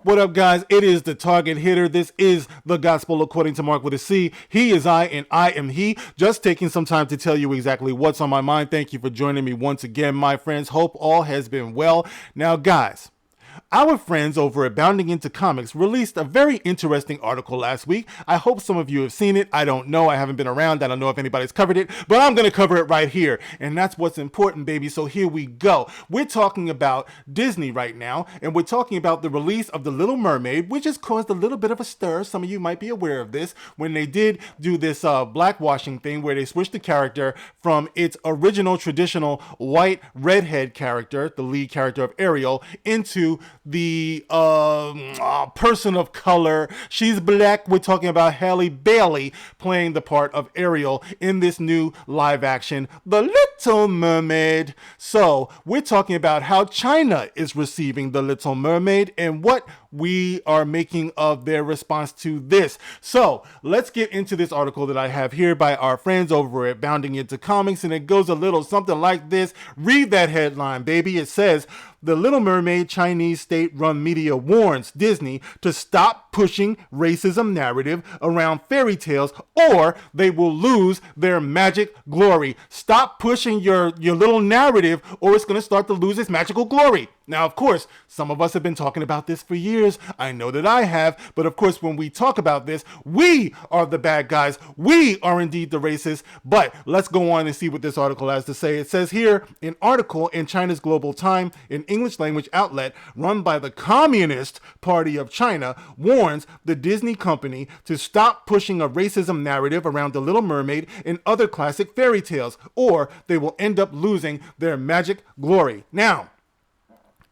What up, guys? It is the Target Hitter. This is the Gospel according to Mark with a C. He is I, and I am he. Just taking some time to tell you exactly what's on my mind. Thank you for joining me once again, my friends. Hope all has been well. Now, guys, our friends over at Bounding Into Comics released a very interesting article last week. I hope some of you have seen it. I don't know. I haven't been around. I don't know if anybody's covered it, but I'm going to cover it right here. And that's what's important, baby. So here we go. We're talking about Disney right now, and we're talking about the release of The Little Mermaid, which has caused a little bit of a stir. Some of you might be aware of this when they did do this blackwashing thing where they switched the character from its original traditional white redhead character, the lead character of Ariel, into the person of color. She's black. We're talking about Halle Bailey playing the part of Ariel in this new live action, The Little Mermaid. So we're talking about how China is receiving The Little Mermaid and what we are making of their response to this. So let's get into this article that I have here by our friends over at Bounding Into Comics, and it goes a little something like this. Read that headline, baby. It says, The Little Mermaid Chinese state-run media warns Disney to stop pushing racism narrative around fairy tales or they will lose their magic glory. Stop pushing your little narrative or it's going to start to lose its magical glory. Now, of course, some of us have been talking about this for years. I know that I have. But of course, when we talk about this, we are the bad guys. We are indeed the racists. But let's go on and see what this article has to say. It says here, an article in China's Global Time, an English language outlet run by the Communist Party of China, warns the Disney company to stop pushing a racism narrative around The Little Mermaid and other classic fairy tales, or they will end up losing their magic glory. Now,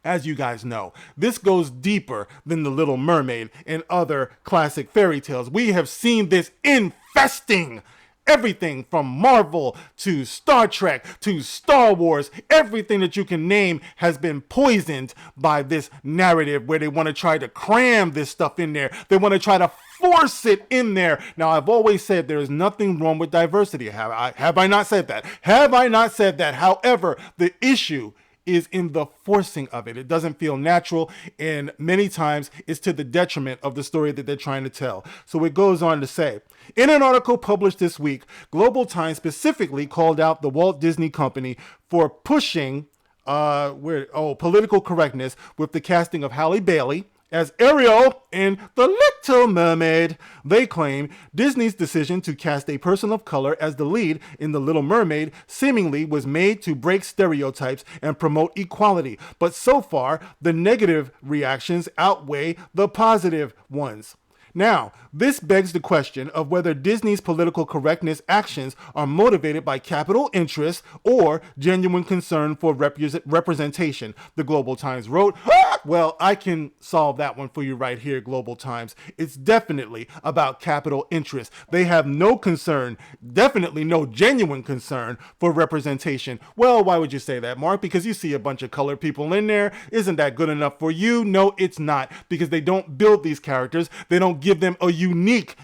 as you guys know, this goes deeper than The Little Mermaid and other classic fairy tales. We have seen this infesting everything from Marvel to Star Trek to Star Wars. Everything that you can name has been poisoned by this narrative where they want to try to cram this stuff in there. They want to try to force it in there. Now, I've always said there is nothing wrong with diversity. Have I not said that? Have I not said that? However, the issue is in the forcing of it. It doesn't feel natural, and many times it's to the detriment of the story that they're trying to tell. So it goes on to say, in an article published this week, Global Times specifically called out the Walt Disney Company for pushing political correctness with the casting of Halle Bailey as Ariel in The Little Mermaid. They claim Disney's decision to cast a person of color as the lead in The Little Mermaid seemingly was made to break stereotypes and promote equality. But so far, the negative reactions outweigh the positive ones. Now, this begs the question of whether Disney's political correctness actions are motivated by capital interests or genuine concern for representation, the Global Times wrote. Well, I can solve that one for you right here, Global Times. It's definitely about capital interest. They have no concern, definitely no genuine concern for representation. Well, why would you say that, Mark? Because you see a bunch of colored people in there. Isn't that good enough for you? No, it's not, because they don't build these characters. They don't give them a unique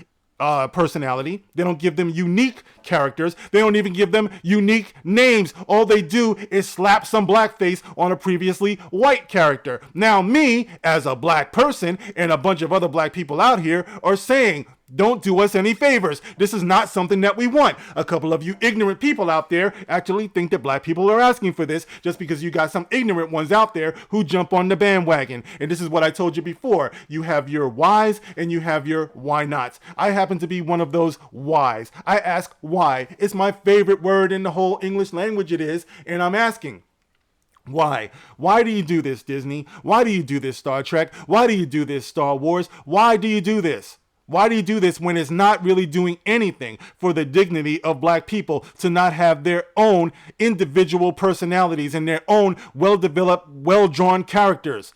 personality. They don't give them unique characters. They don't even give them unique names. All they do is slap some blackface on a previously white character. Now, me, as a black person, and a bunch of other black people out here are saying, don't do us any favors. This is not something that we want. A couple of you ignorant people out there actually think that black people are asking for this just because you got some ignorant ones out there who jump on the bandwagon. And this is what I told you before. You have your whys and you have your why nots. I happen to be one of those whys. I ask why. It's my favorite word in the whole English language, it is. And I'm asking, why? Why do you do this, Disney? Why do you do this, Star Trek? Why do you do this, Star Wars? Why do you do this? Why do you do this when it's not really doing anything for the dignity of black people to not have their own individual personalities and their own well-developed, well-drawn characters?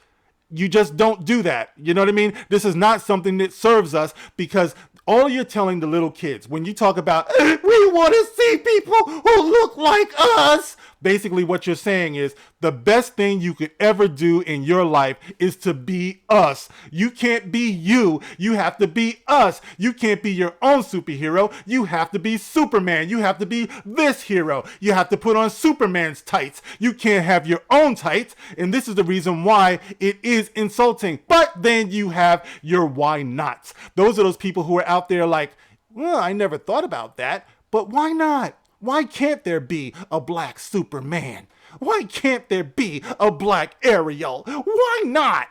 You just don't do that. You know what I mean? This is not something that serves us, because all you're telling the little kids when you talk about, we want to see people who look like us. Basically, what you're saying is the best thing you could ever do in your life is to be us. You can't be you. You have to be us. You can't be your own superhero. You have to be Superman. You have to be this hero. You have to put on Superman's tights. You can't have your own tights. And this is the reason why it is insulting. But then you have your why nots. Those are those people who are out there like, well, I never thought about that, but why not? Why can't there be a black Superman? Why can't there be a black Ariel? Why not?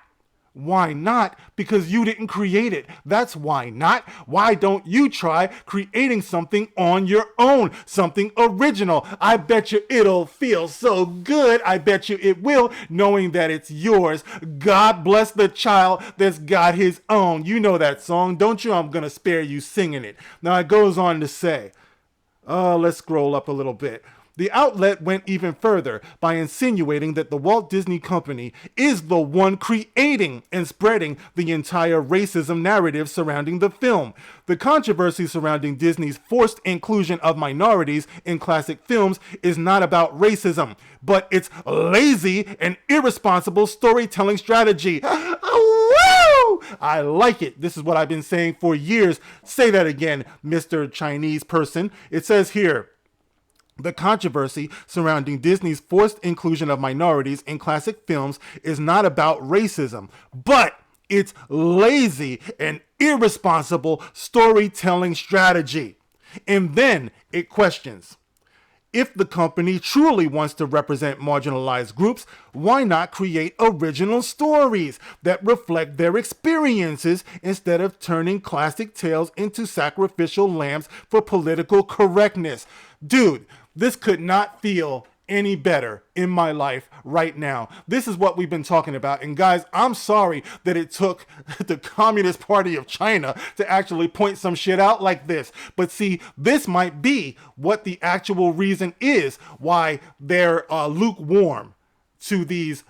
Why not? Because you didn't create it. That's why not. Why don't you try creating something on your own? Something original. I bet you it'll feel so good. I bet you it will, knowing that it's yours. God bless the child that's got his own. You know that song, don't you? I'm gonna spare you singing it. Now it goes on to say, let's scroll up a little bit. The outlet went even further by insinuating that the Walt Disney Company is the one creating and spreading the entire racism narrative surrounding the film. The controversy surrounding Disney's forced inclusion of minorities in classic films is not about racism, but its lazy and irresponsible storytelling strategy. I like it. This is what I've been saying for years. Say that again, Mr. Chinese person. It says here, the controversy surrounding Disney's forced inclusion of minorities in classic films is not about racism, but its lazy and irresponsible storytelling strategy. And then it questions, if the company truly wants to represent marginalized groups, why not create original stories that reflect their experiences instead of turning classic tales into sacrificial lambs for political correctness? Dude, this could not feel any better in my life right now. This is what we've been talking about. And guys, I'm sorry that it took the Communist Party of China to actually point some shit out like this. But see, this might be what the actual reason is why they're lukewarm to these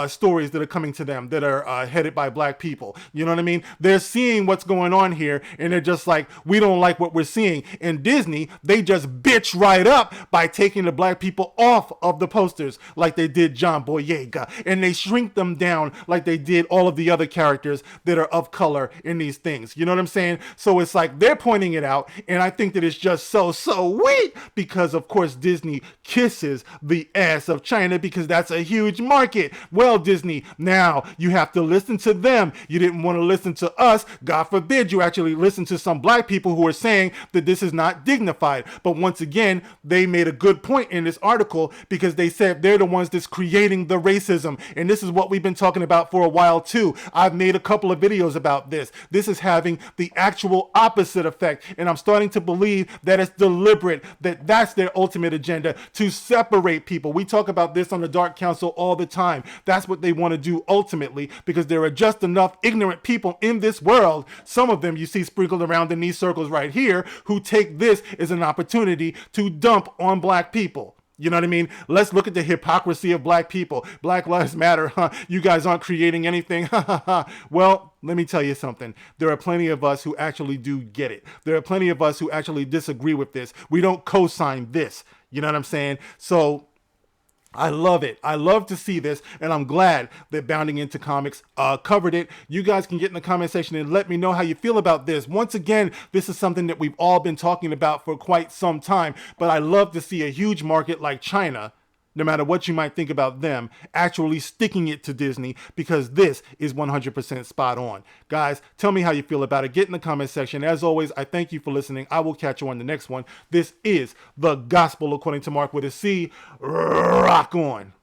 stories that are coming to them that are headed by black people. You know what I mean? They're seeing what's going on here and they're just like, we don't like what we're seeing. In Disney, they just bitch right up by taking the black people off of the posters like they did John Boyega, and they shrink them down like they did all of the other characters that are of color in these things. You know what I'm saying? So it's like they're pointing it out, and I think that it's just so sweet because of course Disney kisses the ass of China because that's a huge market. Well, Disney, now you have to listen to them. You didn't want to listen to us. God forbid you actually listen to some black people who are saying that this is not dignified. But once again, they made a good point in this article because they said they're the ones that's creating the racism. And this is what we've been talking about for a while too. I've made a couple of videos about this. This is having the actual opposite effect. And I'm starting to believe that it's deliberate, that that's their ultimate agenda, to separate people. We talk about this on the Dark Council all the time. That's what they want to do ultimately, because there are just enough ignorant people in this world, some of them you see sprinkled around in these circles right here, who take this as an opportunity to dump on black people. You know what I mean? Let's look at the hypocrisy of black people. Black Lives Matter, huh? You guys aren't creating anything. Well, let me tell you something. There are plenty of us who actually do get it. There are plenty of us who actually disagree with this. We don't co-sign this. You know what I'm saying? So I love it. I love to see this, and I'm glad that Bounding Into Comics covered it. You guys can get in the comment section and let me know how you feel about this. Once again, this is something that we've all been talking about for quite some time, but I love to see a huge market like China, no matter what you might think about them, actually sticking it to Disney, because this is 100% spot on. Guys, tell me how you feel about it. Get in the comment section. As always, I thank you for listening. I will catch you on the next one. This is The Gospel According to Mark with a C. Rock on.